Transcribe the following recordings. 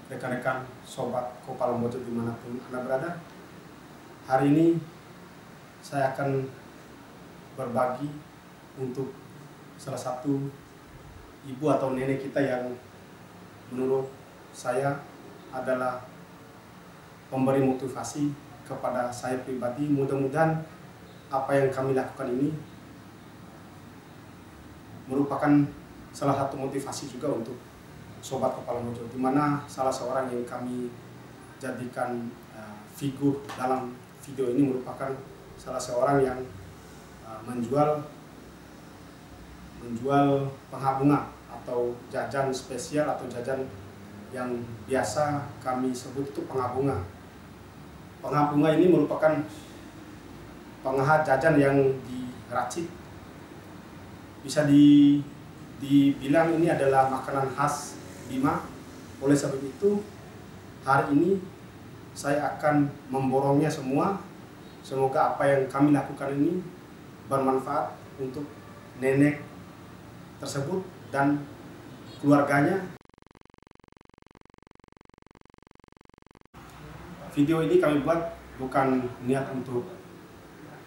rekan-rekan sobat Kopal Mojo dimanapun Anda berada. Hari ini saya akan berbagi untuk salah satu ibu atau nenek kita yang menurut saya adalah pemberi motivasi kepada saya pribadi. Mudah-mudahan apa yang kami lakukan ini merupakan salah satu motivasi juga untuk sobat Kopal Mojo, di mana salah seorang yang kami jadikan figur dalam video ini merupakan salah seorang yang menjual pengha bunga atau jajan spesial atau jajan yang biasa kami sebut itu pengha bunga. Pengha bunga ini merupakan pengha jajan yang diracik. Bisa dibilang ini adalah makanan khas Bima. Oleh sebab itu hari ini saya akan memborongnya semua. Semoga apa yang kami lakukan ini bermanfaat untuk nenek tersebut dan keluarganya. Video ini kami buat bukan niat untuk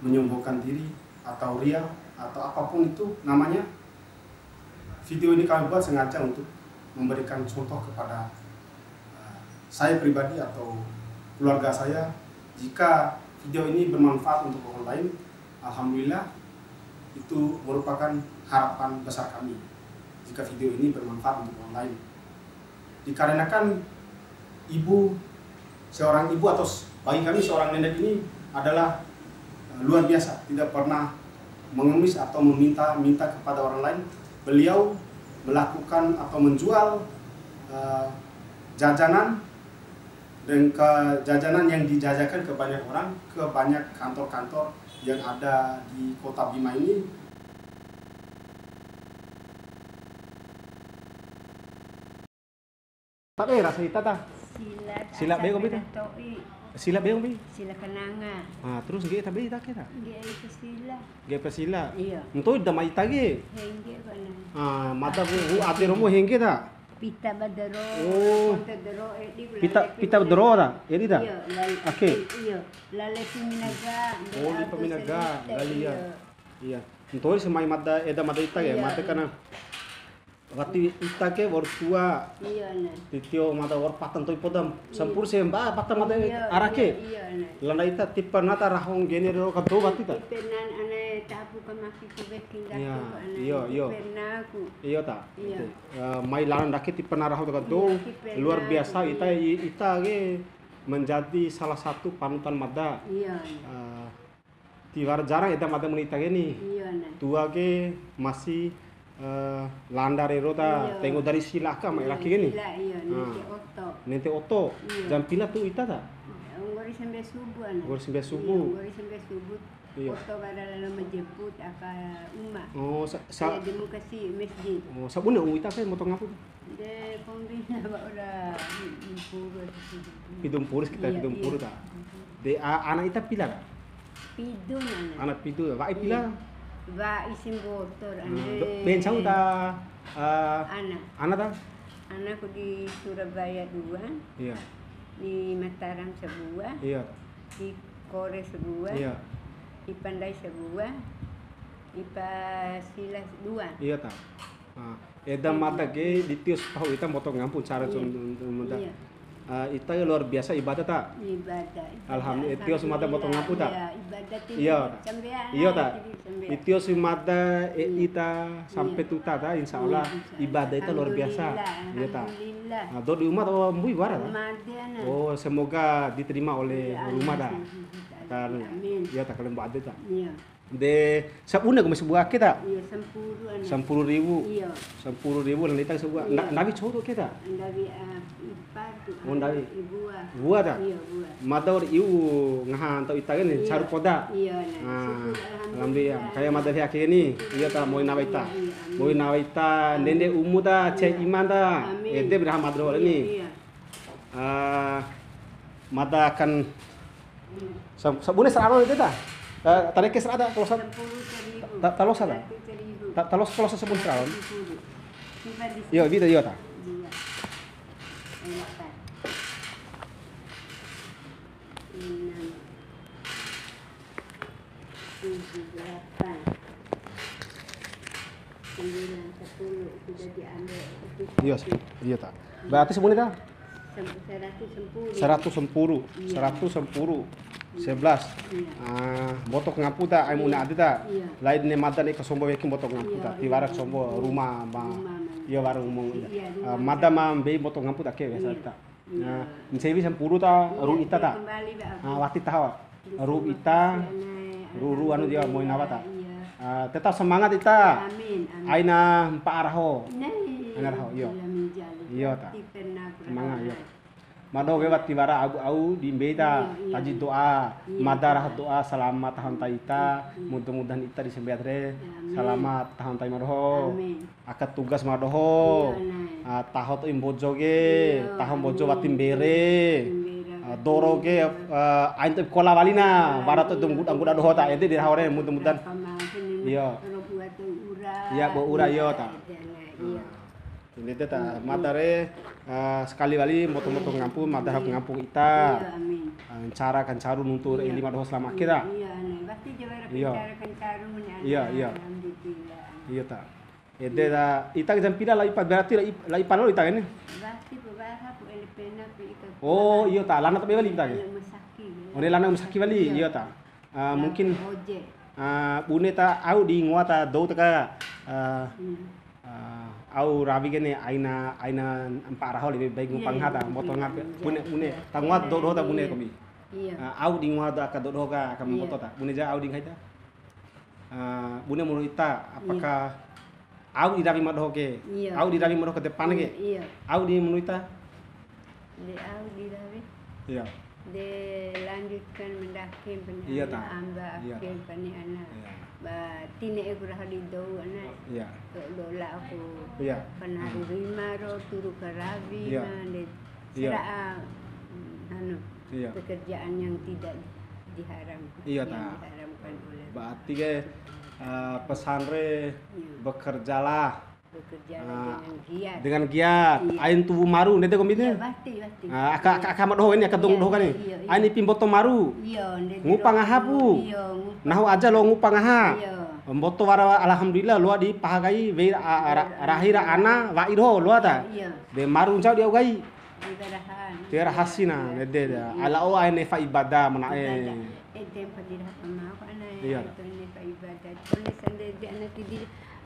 menyombongkan diri atau ria atau apapun itu namanya. Video ini kami buat sengaja untuk memberikan contoh kepada saya pribadi atau keluarga saya. Jika video ini bermanfaat untuk orang lain, alhamdulillah, itu merupakan harapan besar kami. Jika video ini bermanfaat untuk orang lain, dikarenakan seorang ibu atau bagi kami seorang nenek ini adalah luar biasa, tidak pernah mengemis atau meminta kepada orang lain. Beliau melakukan atau menjual jajanan dan jajanan yang dijajakan ke banyak orang, ke banyak kantor-kantor yang ada di kota Bima ini. Tak ada rasa kita tak? Sila bego bita. Sila bego bi. Sila kenanga. Terus ge tabi tak kita? Ge itu sila. Ge pasila. Iya. Untuk damai tage. Hengge kana. Mata bu ate romo hengge tak? Pita badaro. Oh. Pita badaro tak? Jadi tak? Iya. Oke. Iya. Lale piminaga. Oh, di paminaga. Galia. Iya. Untuk semai mata eda mata itage, mata kana waktu itage wortua. Iya na. Titio mata war patan toy podam. Sampur se mba patan mata arake. Iya na. Landa ita tipa nata rahong genero kaddo batti ta. Penan ane tapu kamaki ko beking Iya, ane. iya. Penaku. Iya ta. Iya. Mai landa daki tipa narahong kaddo luar biasa. Ita ge menjadi salah satu panutan mada. Iya. Tiwar jarang ita mada menita geni. Iya na. Tua ge masih landare rota tengok dari silaka mai laki gini. Sila iya nente oto. Nente oto. Jam pila tu ita ta? Ngori sampai subuh ana. Ngori sampai subuh. Ngori sampai subuh. Iya. Oto kada lalu menjemput aka umma. Oh, Saya demu kasih masjid. oh, sabuna ita kan motong apa? De pembina ba ora puro. Pidum puris kita pidum puru ta. De anak ita pila ta? Pidun ana. Anak pidu, vai pila. Ba isim botor ane. Ben sau ta Ana ta? Anakku di Surabaya 2, Iya. di Mataram sebuah, Iya. di Kore sebuah, Iya. di Pandai sebuah, di Pasilas 2. Iya ta. Eda mata ge ditius pau ita motong ngampun cara munda. Iya. Ita luar biasa ibadah ta. Ibadah. Alhamdulillah tios mata motong ngampun ta. Iya, ibadah itu. Iya. Sampean. Iya ta. Itios mata ita sampai tuta ta insyaallah ibadah itu luar biasa. Iya ta. Alhamdulillah. Do di rumah atau mbui wara ta? Madiana. Oh, semoga diterima oleh rumah ta. Amin. Iya ta kalau mbak ta. Iya. De sabuna ko sebuah kita. Iya, 10 10.000. Iya. 10.000 lang dita sebuah. Nabi chodo kita. Dari ipar. Oh, dari Ibuah. Buah ta. Iya, buah. Mador iu ngahan tau itagen Iya. saru poda. Iya, nah. Alhamdulillah. Kayak madar hake ini. Iya ta moi nawaita. Moi nawaita nende umu ta cek iman ta. Ede berah madro ini. Iya. Mada akan sabune sarano itu ta. Tarik ke serada kalau sa 10.000. talos ada. 100.000. Talos kalau sa sabun saron. 10.000. Yo, vida yo ta. Iya. Enak kan. 8, 9, 10 sudah diambil. Iya, iya tak. Berarti semuanya tak? 110. 110, Iya. 110, 11. Iya. Botok ngapu tak? Ay muna adi tak? Iya. Lain ni mata ni kasombo yakin botok ngapu Iya, tak? iya. Tiwarak sombo rumah ma. Rumah, Iya warung mong. Iya, rumah. Mada ma be botok ngapu tak ke biasa Iya. tak? Iya. Insewi 10 tak? Ru ita tak? Kembali Pak. Wati tahu. Ru ita, ru anu dia mau nawa tak? Tetap semangat ita. Amin. Aina Pak Araho. Benar iya. Iya, tak. Semangat, Semangat iya. Mado gewat tiwara au di beda Iya, iya. taji doa Iya. madarah doa selamat tahun taita mudah-mudahan ita di sembeatre Amin. selamat tahun tai madoho Amin. akat tugas madoho Iya, tahot imbojo ge Iya, tahun bojo amin. watim bere doro ge ain tu kola walina barat tu ngud doho ta ede di hawre mudah-mudahan Iya. Iya, bo ura, iya, tak. Iya. ini ta matare sekali wali moto-moto ngampu madarah ngampu ita Iya, amin. cara kan caru nuntur Iya. lima doho selama kita Iya, nih. Pasti jawara Iya. bicara kencaru Iya, iya. Alhamdulillah. iya ta ede da ita jam pira la ipa berarti la ipa lo ita ini Pasti beberapa bu elpena pu ika. oh iya ta lana tapi wali ita ge Masaki. oh lana musaki wali iya ta mungkin Oje. bune ta au di ngwa ta do ta ka Iya. au rabi gene aina empat rahol lebih baik ngupang Iya, hata iya, motor iya, ngape iya, bune iya. ta ngwa do ta bune Iya. komi Iya. au di ngwa da ka do ka ka Iya. moto ta bune ja au di ngaita bune menurut ita apakah au di dari madoh ke Iya. au di dari madoh ke depan ke Iya. au di menurut ita De au di dawe. iya De lanjutkan mendaki Iya, penyanyi tak. amba Iya. akhir pani anak. Iya. Ba tine e kurah di do anak. iya Dola aku. iya Penaruh rima ro turu karabi Iya. de Iya. seraa anu iya pekerjaan yang tidak diharamkan. Iya, yang tak. diharamkan oleh berarti ke pesantren Iya. bekerjalah bekerja Ah, dengan giat. dengan giat Iya. ain tubuh maru nete Iya, komitnya pasti. aka madoh ini aka dong Iya, doh kan iya, ini iya, iya. ain pimboto maru Iya, ndek Ngupang diro- aha, Bu? Iya, ngupang. nahu aja lo ngupang aha Iya. mboto wara alhamdulillah lo di pahagai ve rahira ana wa irho lo ta Iya, de maru cau dia ugai ibadahan. tera hasina nede ala o ain fa ibadah mana Tempat dirah pemau ana. Iya. Itu ini fa ibadah. Tulis sendiri anak di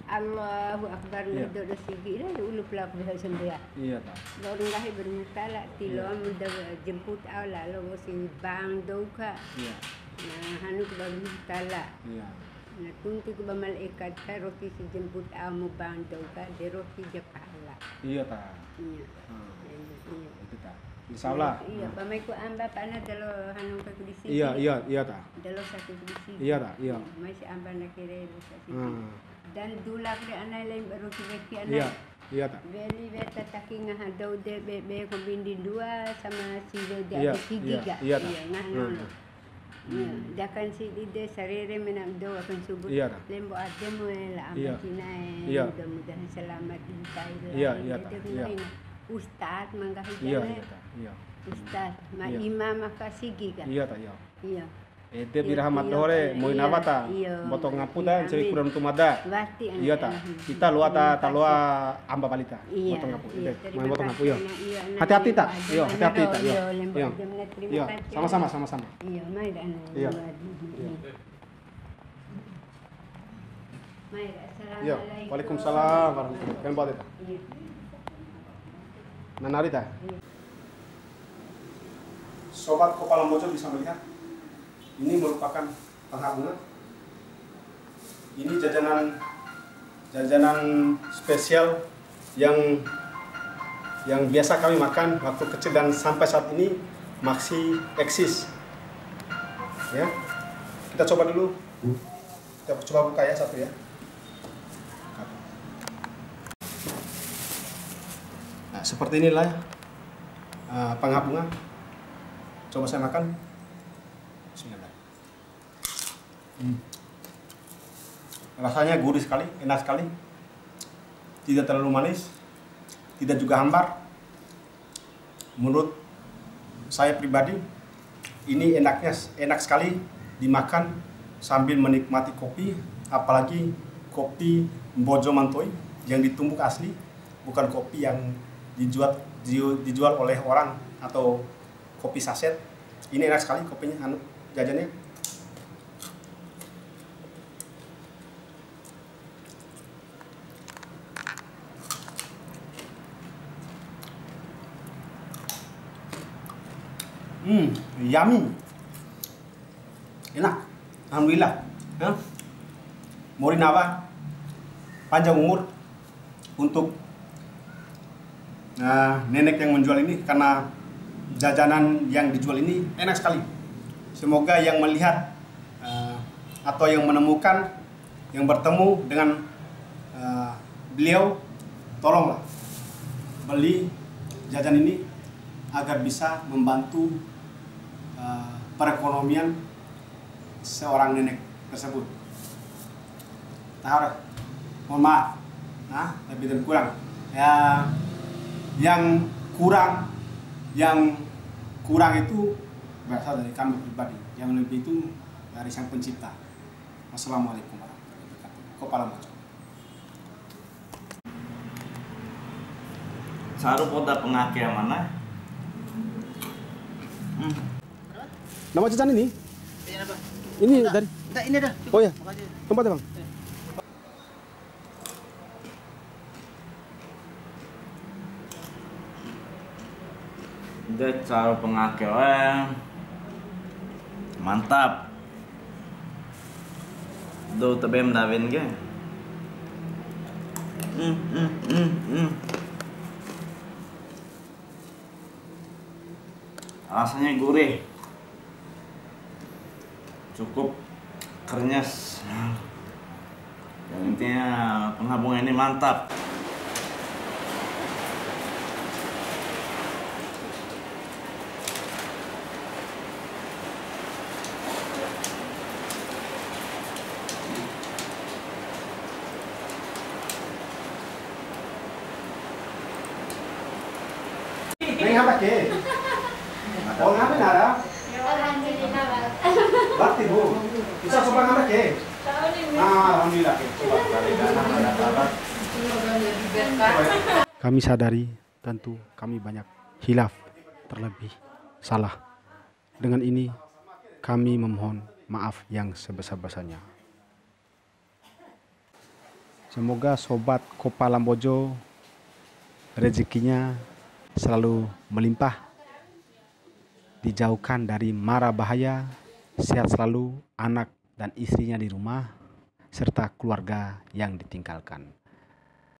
Allahu Akbar Iya. do do sigi dah ulu pelak bisa sembia. iya ta Lorong gahi bermutala tilo muda jemput awla lo si bang doka. iya Nah, hanu ke bermutala. iya Nah, kunti ke malaikat ka roti si jemput amu bang doka de roti jakala. iya ta Iya. Iya. itu ta insyaallah Iya, pamai ko amba pana dalo hanu ka kudisi. iya ta Dalo satu kudisi. iya ta iya Mai si amba na kire sa sisi. Dan dulak de anay lain baru kibeki iya anay. iya ta Beli beta taki nga hadaw de be ko bindi dua sama si de Iya, ada sigi iya, ga. iya, tak. Nah no. Iya, dakan si de sarere menang do akan subut. Iya, tak. Lembo ade mo la Iya. amatinay. Iya. Mudah-mudahan selamat di tayo. Iya, iya, tak. Iya. Ustad manggahi iya jana. iya ta iya Ustad, ma Iya. imam maka sigi ga. iya ta iya Iya. ede Iya, birahmat iya, dore iya, moin apa ta iya. botong ngapu Iya, ta ceri amin. kurang tumada Basti iya ta kita luar ta talua amba balita Iya, botong ngapu iya, ide terima main botong ngapu kasih, iya Nak. Iya, Nak. hati-hati tak Lembo iya aja, hati-hati tak iya lembo iya aja, Nak. Terima iya kasih. sama-sama sama-sama Iya, mai dah Nak. Iya. Iya. Mai dah. iya Assalamualaikum. waalaikumsalam warahmatullahi wabarakatuh Iya. nanari ta sobat kepala mojo bisa melihat ini merupakan penghubungan ini jajanan spesial yang biasa kami makan waktu kecil dan sampai saat ini masih eksis ya kita coba dulu kita coba buka ya satu ya nah, seperti inilah penghubungan coba saya makan bismillah rasanya gurih sekali enak sekali tidak terlalu manis tidak juga hambar menurut saya pribadi ini enak sekali dimakan sambil menikmati kopi, apalagi kopi Mbojo Mantoi yang ditumbuk asli, bukan kopi yang dijual oleh orang atau kopi saset. Ini enak sekali kopinya, jajannya. Yummy, enak, alhamdulillah. Morinawa panjang umur untuk nenek yang menjual ini, karena jajanan yang dijual ini enak sekali. Semoga yang melihat atau yang menemukan, yang bertemu dengan beliau, tolonglah beli jajan ini agar bisa membantu perekonomian seorang nenek tersebut. Mohon maaf, lebih dan kurang. Ya, yang kurang itu berasal dari kami pribadi, yang lebih itu dari Sang Pencipta. Wassalamualaikum warahmatullahi wabarakatuh. Kopala Mbojo. Saru poda pengake yang mana? Nama jajan ini? Ini apa? Ini dari. Enggak, ini dah. Oh ya, Makasih. tempatnya bang. Dia saru pengake mantap. Do tabem davin ke? Rasanya gurih, cukup krenyes. Yang intinya penghubungan ini mantap. Neng apa ke? Oh ngapain ada? Alhamdulillah, Pak. Bakti bu. Bisa coba ngapain ke? Alhamdulillah. Kami sadari tentu kami banyak hilaf, terlebih salah. Dengan ini kami memohon maaf yang sebesar-besarnya. Semoga sobat Kopala Mbojo rezekinya selalu melimpah, dijauhkan dari mara bahaya, sehat selalu anak dan istrinya di rumah, serta keluarga yang ditinggalkan.